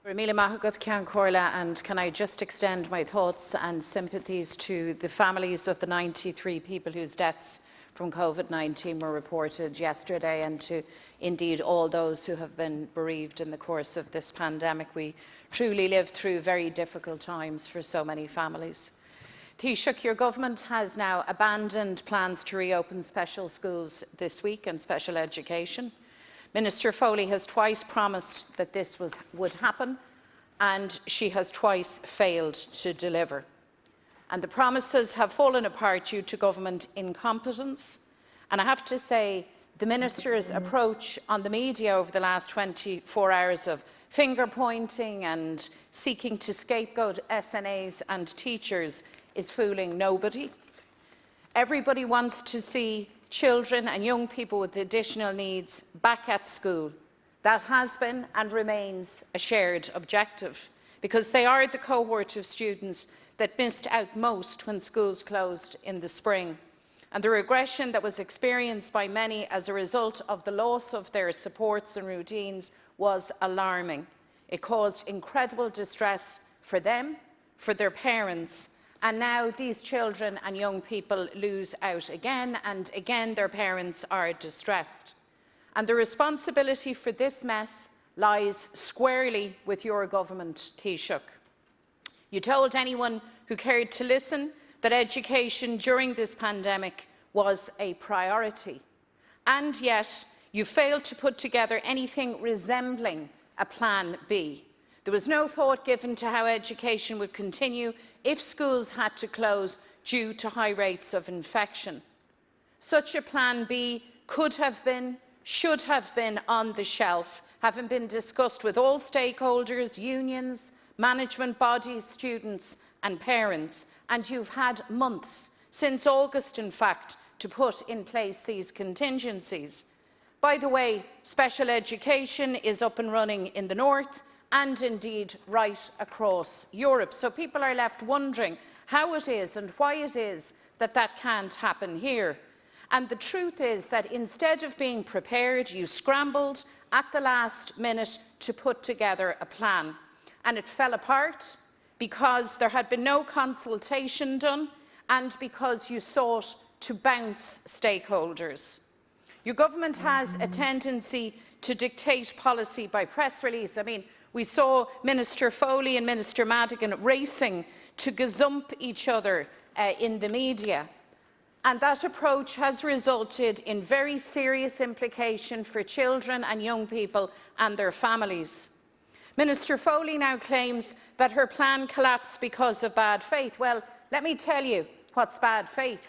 Ramila Mahagat Ceann Comhairle, and can I just extend my thoughts and sympathies to the families of the 93 people whose deaths from COVID-19 were reported yesterday, and to indeed all those who have been bereaved in the course of this pandemic. We truly live through very difficult times for so many families. Taoiseach, your government has now abandoned plans to reopen special schools this week and special education. Minister Foley has twice promised that this would happen, and she has twice failed to deliver. And the promises have fallen apart due to government incompetence. And I have to say, the minister's approach on the media over the last 24 hours of finger-pointing and seeking to scapegoat SNAs and teachers is fooling nobody. Everybody wants to see children and young people with additional needs back at school. That has been and remains a shared objective, because they are the cohort of students that missed out most when schools closed in the spring. And the regression that was experienced by many as a result of the loss of their supports and routines was alarming. It caused incredible distress for them, for their parents, and now these children and young people lose out again, and again their parents are distressed. And the responsibility for this mess lies squarely with your government, Taoiseach. You told anyone who cared to listen that education during this pandemic was a priority, and yet you failed to put together anything resembling a Plan B. There was no thought given to how education would continue if schools had to close due to high rates of infection. Such a Plan B could have been, should have been on the shelf, having been discussed with all stakeholders, unions, management bodies, students and parents, and you've had months, since August in fact, to put in place these contingencies. By the way, special education is up and running in the north, and indeed right across Europe. So people are left wondering how it is and why it is that that can't happen here. And the truth is that instead of being prepared, you scrambled at the last minute to put together a plan. And it fell apart because there had been no consultation done and because you sought to bounce stakeholders. Your government has a tendency to dictate policy by press release. I mean, we saw Minister Foley and Minister Madigan racing to gazump each other in the media. And that approach has resulted in very serious implications for children and young people and their families. Minister Foley now claims that her plan collapsed because of bad faith. Well, let me tell you what's bad faith.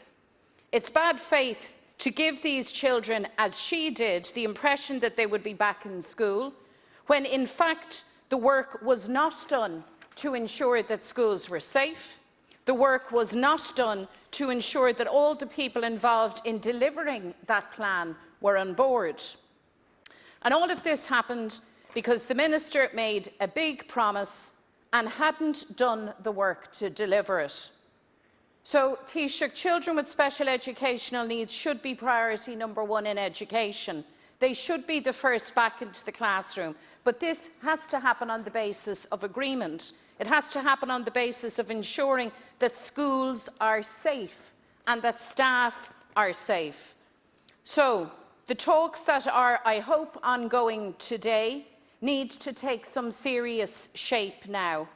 It's bad faith to give these children, as she did, the impression that they would be back in school, when in fact the work was not done to ensure that schools were safe. The work was not done to ensure that all the people involved in delivering that plan were on board. And all of this happened because the minister made a big promise and hadn't done the work to deliver it. So, Taoiseach, children with special educational needs should be priority number one in education. They should be the first back into the classroom. But this has to happen on the basis of agreement. It has to happen on the basis of ensuring that schools are safe and that staff are safe. So, the talks that are, I hope, ongoing today need to take some serious shape now.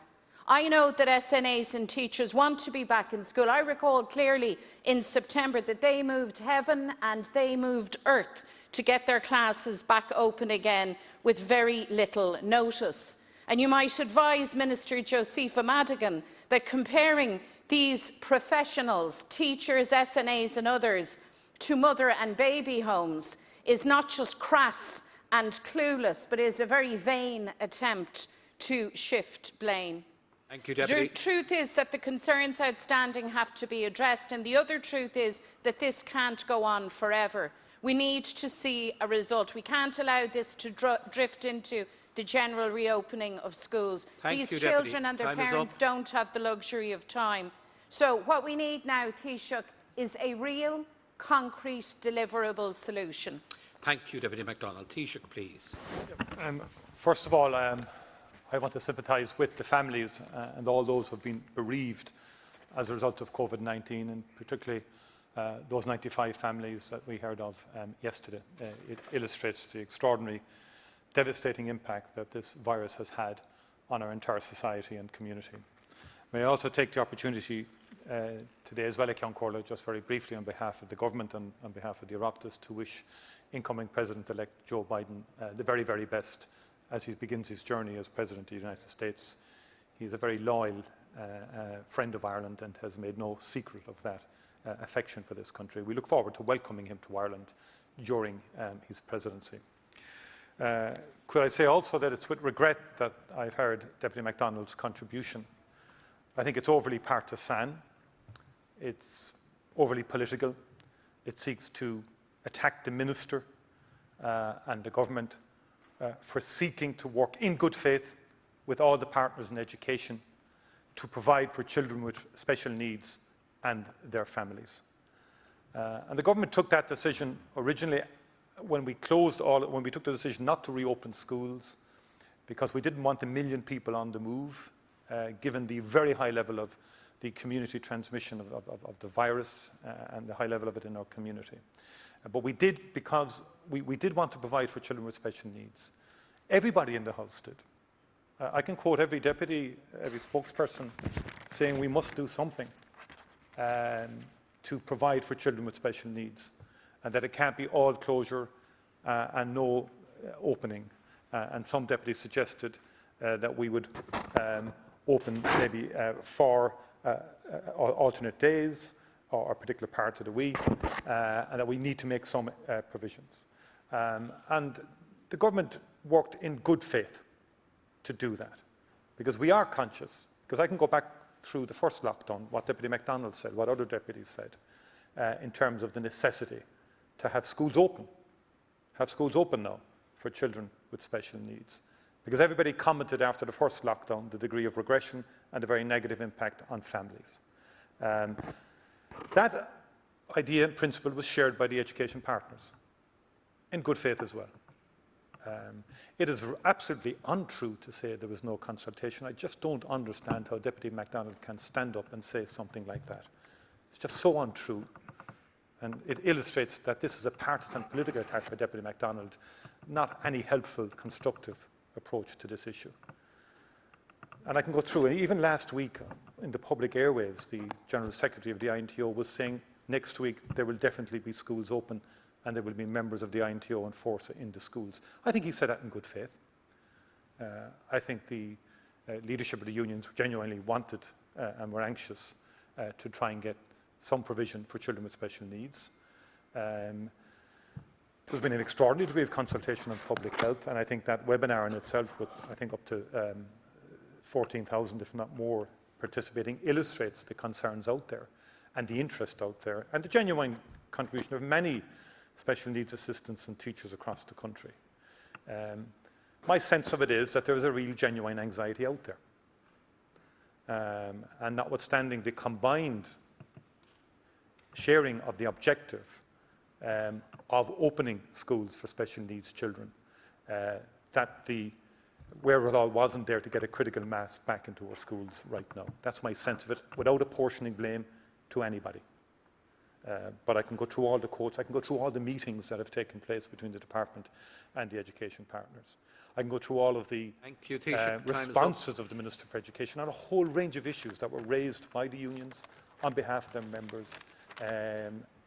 I know that SNAs and teachers want to be back in school. I recall clearly in September that they moved heaven and they moved earth to get their classes back open again with very little notice. And you might advise Minister Josepha Madigan that comparing these professionals, teachers, SNAs and others, to mother and baby homes is not just crass and clueless, but is a very vain attempt to shift blame. Thank you, Deputy. The truth is that the concerns outstanding have to be addressed, and the other truth is that this can't go on forever. We need to see a result. We can't allow this to drift into the general reopening of schools. These children and their parents don't have the luxury of time. So what we need now, Taoiseach, is a real, concrete, deliverable solution. Thank you, Deputy MacDonald. Taoiseach, please. First of all, I want to sympathise with the families and all those who have been bereaved as a result of COVID-19, and particularly those 95 families that we heard of yesterday. It illustrates the extraordinary, devastating impact that this virus has had on our entire society and community. May I also take the opportunity today as well, Ceann Comhairle, just very briefly on behalf of the government and on behalf of the Oireachtas, to wish incoming President-elect Joe Biden the very, very best as he begins his journey as President of the United States. He is a very loyal friend of Ireland and has made no secret of that affection for this country. We look forward to welcoming him to Ireland during his presidency. Could I say also that it's with regret that I've heard Deputy MacDonald's contribution. I think it's overly partisan, it's overly political, it seeks to attack the Minister and the Government for seeking to work in good faith with all the partners in education to provide for children with special needs and their families. And the Government took that decision originally when we took the decision not to reopen schools, because we didn't want 1 million people on the move, given the very high level of the community transmission of the virus and the high level of it in our community. But we did, because we did want to provide for children with special needs. Everybody in the House did. I can quote every deputy, every spokesperson saying we must do something to provide for children with special needs, and that it can't be all closure and no opening. And some deputies suggested that we would open maybe for alternate days or particular parts of the week, and that we need to make some provisions. And the government worked in good faith to do that, because we are conscious, because I can go back through the first lockdown, what Deputy MacDonald said, what other deputies said, in terms of the necessity to have schools open now for children with special needs. Because everybody commented after the first lockdown the degree of regression and the very negative impact on families. That idea and principle was shared by the education partners, in good faith as well. It is absolutely untrue to say there was no consultation. I just don't understand how Deputy MacDonald can stand up and say something like that. It's just so untrue. And it illustrates that this is a partisan political attack by Deputy MacDonald, not any helpful, constructive approach to this issue. And I can go through, and even last week in the public airwaves, the General Secretary of the INTO was saying next week there will definitely be schools open and there will be members of the INTO and FORSA in the schools. I think he said that in good faith. I think the leadership of the unions genuinely wanted and were anxious to try and get some provision for children with special needs. There's been an extraordinary degree of consultation on public health, and I think that webinar in itself, with I think up to 14,000, if not more, participating, illustrates the concerns out there and the interest out there and the genuine contribution of many special needs assistants and teachers across the country. My sense of it is that there is a real genuine anxiety out there. And notwithstanding the combined sharing of the objective of opening schools for special needs children, that the wherewithal wasn't there to get a critical mass back into our schools right now. That's my sense of it, without apportioning blame to anybody. But I can go through all the quotes, I can go through all the meetings that have taken place between the department and the education partners. I can go through all of the responses of the Minister for Education on a whole range of issues that were raised by the unions on behalf of their members,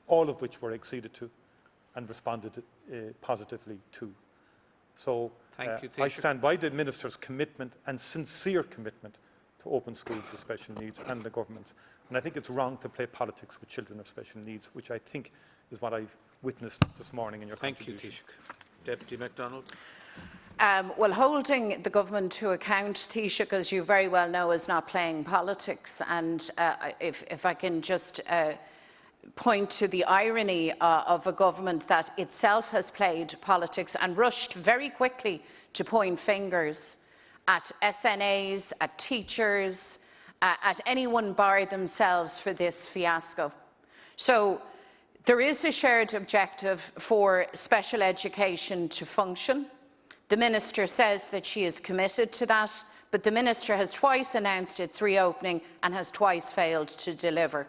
all of which were acceded to and responded positively to. So I stand by the Minister's commitment and sincere commitment to open schools with special needs and the government's. And I think it's wrong to play politics with children of special needs, which I think is what I've witnessed this morning in your contribution. Thank you, Taoiseach. Deputy MacDonald. Well, holding the government to account, Taoiseach, as you very well know, is not playing politics. And if I can just point to the irony of a government that itself has played politics and rushed very quickly to point fingers at SNAs, at teachers, at anyone bar themselves for this fiasco. So there is a shared objective for special education to function. The Minister says that she is committed to that, but the Minister has twice announced its reopening and has twice failed to deliver.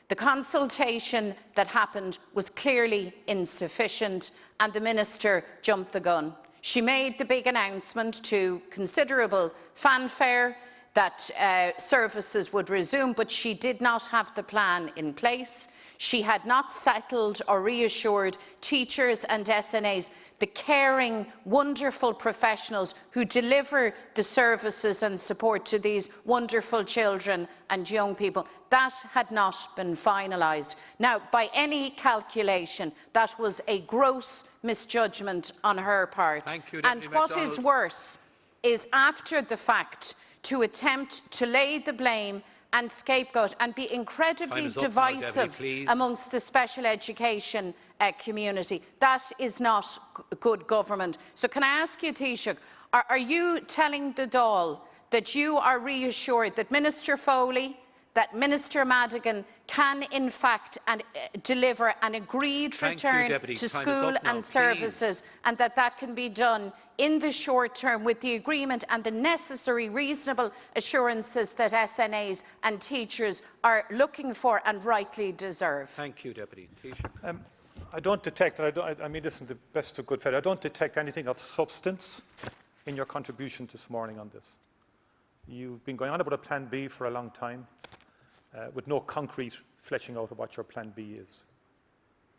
The consultation that happened was clearly insufficient, and the Minister jumped the gun. She made the big announcement to considerable fanfare that services would resume, but she did not have the plan in place. She had not settled or reassured teachers and SNAs, the caring, wonderful professionals who deliver the services and support to these wonderful children and young people. That had not been finalised. Now, by any calculation, that was a gross misjudgment on her part. Thank you, and Deputy what MacDonald. is worse is, after the fact, to attempt to lay the blame and scapegoat and be incredibly divisive amongst the special education community. That is not good government. So can I ask you, Taoiseach, are you telling the Dáil that you are reassured that Minister Foley, that Minister Madigan can in fact deliver an agreed return to school and services, and that can be done in the short term with the agreement and the necessary reasonable assurances that SNAs and teachers are looking for and rightly deserve? Thank you, Deputy. Taoiseach. I don't detect, and I mean this in the best of good faith, I don't detect anything of substance in your contribution this morning on this. You've been going on about a Plan B for a long time, with no concrete fleshing out of what your Plan B is.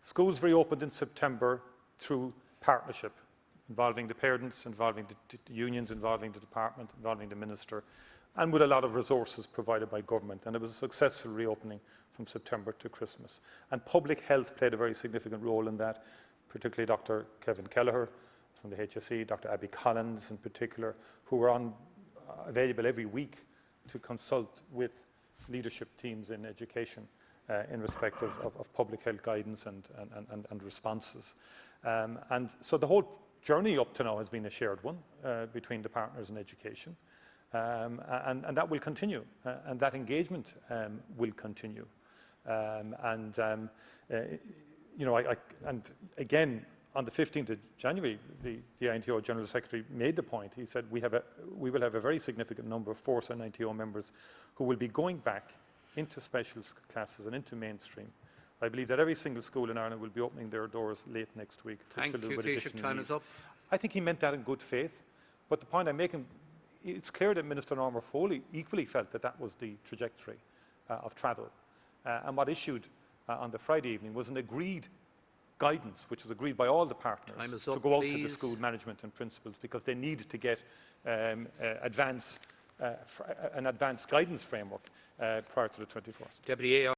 Schools reopened in September through partnership, involving the parents, involving the unions, involving the department, involving the minister, and with a lot of resources provided by government. And it was a successful reopening from September to Christmas. And public health played a very significant role in that, particularly Dr. Kevin Kelleher from the HSE, Dr. Abby Collins in particular, who were available every week to consult with leadership teams in education in respect of public health guidance and responses. And so the whole journey up to now has been a shared one between the partners in education, and that will continue, and that engagement will continue. You know, and again, on the 15th of January, the INTO General Secretary made the point. He said we will have a very significant number of Force and INTO members who will be going back into special classes and into mainstream. I believe that every single school in Ireland will be opening their doors late next week for children with additional needs. I think he meant that in good faith, but the point I'm making, it's clear that Minister Norma Foley equally felt that that was the trajectory of travel. And what issued on the Friday evening was an agreed guidance, which was agreed by all the partners, to go out to the school management and principals, because they needed to get an advanced guidance framework prior to the 24th. Deputy